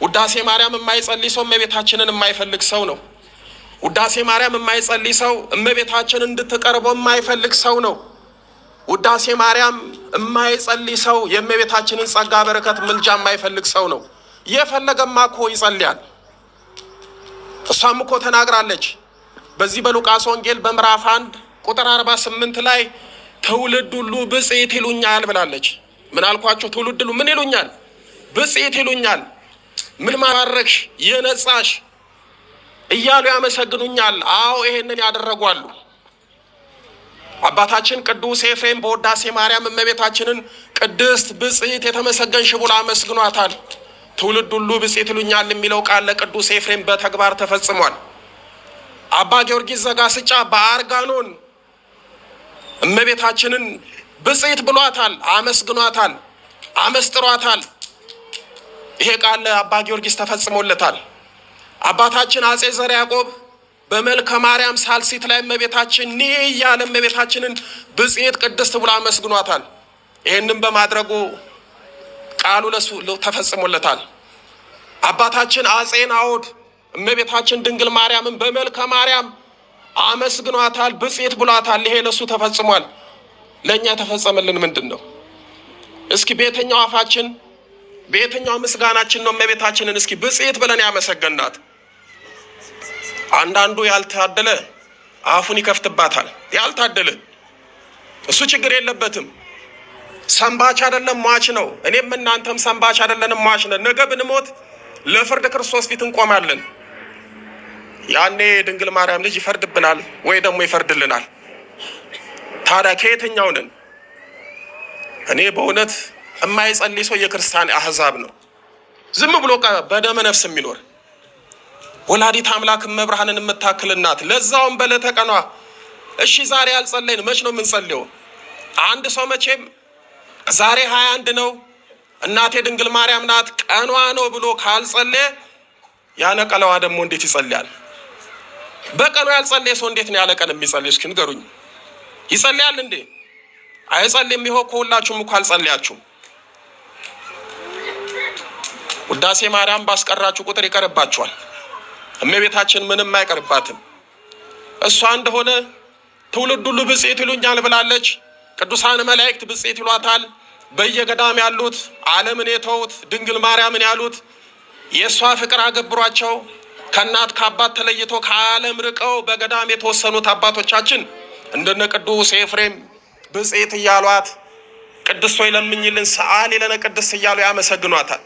ውዳሴ ማርያም የማይጸልይ ሰው እመቤታችንን የማይፈልግ ሰው ነው። ውዳሴ ማርያም የማይጸልይ ሰው እመቤታችንን እንድትቀርበው የማይፈልግ ሰው ነው። ውዳሴ ማርያም የማይጸልይ ሰው የእመቤታችንን ጸጋ በረከት ምልጃ የማይፈልግ ሰው ነው። የፈለገማ እኮ ይጸልያል። እሷም እኮ ተናግራለች። በዚህ በሉቃስ ወንጌል በምዕራፍ 1 ቁጥር 48 ላይ ትውልድ ሁሉ ብፅዕት ይሉኛል ብላለች። ምን አልኳችሁ? ትውልድ ሁሉ ምን ይሉኛል? ብፅዕት ይሉኛል። ምን ማረክሽ የነጻሽ እያሉ ያመሰግኑኛል። አዎ ይሄንን ያደረጓሉ። አባታችን ቅዱስ ኤፍሬም በውዳሴ ማርያም እመቤታችንን ቅድስት ብፅዕት የተመሰገንሽ ብሎ አመስግኗታል። ትውልድ ሁሉ ብፅዕት ይሉኛል የሚለው ቃል ለቅዱስ ኤፍሬም በተግባር ተፈጽሟል። አባ ጊዮርጊስ ዘጋስጫ በአርጋኖን እመቤታችንን ብፅዕት ብሏታል፣ አመስግኗታል፣ አመስጥሯታል። ይሄ ቃል ለአባ ጊዮርጊስ ተፈጽሞለታል። አባታችን አጼ ዘርዓ ያዕቆብ በመልከ ማርያም ሳልሲት ላይ እመቤታችን ኒ እያለ እመቤታችንን ብፅዕት ቅድስት ብሎ አመስግኗታል። ይህንም በማድረጉ ቃሉ ለሱ ተፈጽሞለታል። አባታችን አጼ ናዖድ እመቤታችን ድንግል ማርያምን በመልከ ማርያም አመስግኗታል፣ ብፅዕት ብሏታል። ይሄ ለሱ ተፈጽሟል። ለእኛ ተፈጸመልን ምንድን ነው? እስኪ በየትኛው አፋችን በየትኛው ምስጋናችን ነው እመቤታችንን እስኪ ብፅዕት ብለን ያመሰገናት? አንዳንዱ ያልታደለ አፉን ይከፍትባታል። ያልታደለ እሱ ችግር የለበትም። ሰንባች አይደለም ሟች ነው። እኔም እናንተም ሰንባች አይደለንም ሟች ነን። ነገ ብንሞት ለፍርድ ክርስቶስ ፊት እንቆማለን። ያኔ ድንግል ማርያም ልጅ ይፈርድብናል ወይ ደግሞ ይፈርድልናል። ታዲያ ከየትኛው ነን? እኔ በእውነት የማይጸልይ ሰው የክርስቲያን አህዛብ ነው። ዝም ብሎ በደመ ነፍስ የሚኖር ወላዲት አምላክ መብርሃንን የምታክል እናት፣ ለዛውም በዕለተ ቀኗ። እሺ ዛሬ ያልጸለይን መች ነው የምንጸልየው? አንድ ሰው መቼም ዛሬ 21 ነው እናቴ ድንግል ማርያም ናት ቀኗ ነው ብሎ ካልጸለየ ያለ ቀለዋ ደግሞ እንዴት ይጸልያል? በቀኑ ያልጸለየ ሰው እንዴት ነው ያለ ቀን የሚጸልይ? እስኪ ንገሩኝ። ይጸልያል እንዴ? አይጸልይም። ይኸው እኮ ሁላችሁም እኮ አልጸልያችሁም። ውዳሴ ማርያም ባስቀራችሁ ቁጥር ይቀርባችኋል። እመቤታችን ምንም አይቀርባትም። እሷ እንደሆነ ትውልድ ሁሉ ብፅዕት ይሉኛል ብላለች። ቅዱሳን መላእክት ብፅዕት ይሏታል። በየገዳም ያሉት ዓለምን የተውት ድንግል ማርያምን ያሉት የእሷ ፍቅር አገብሯቸው ከእናት ከአባት ተለይቶ ከዓለም ርቀው በገዳም የተወሰኑት አባቶቻችን እንደነ ቅዱስ ኤፍሬም ብፅዕት እያሏት ቅድስት ሆይ ለምኝልን ሰአሊ ለነ ቅድስት እያሉ ያመሰግኗታል።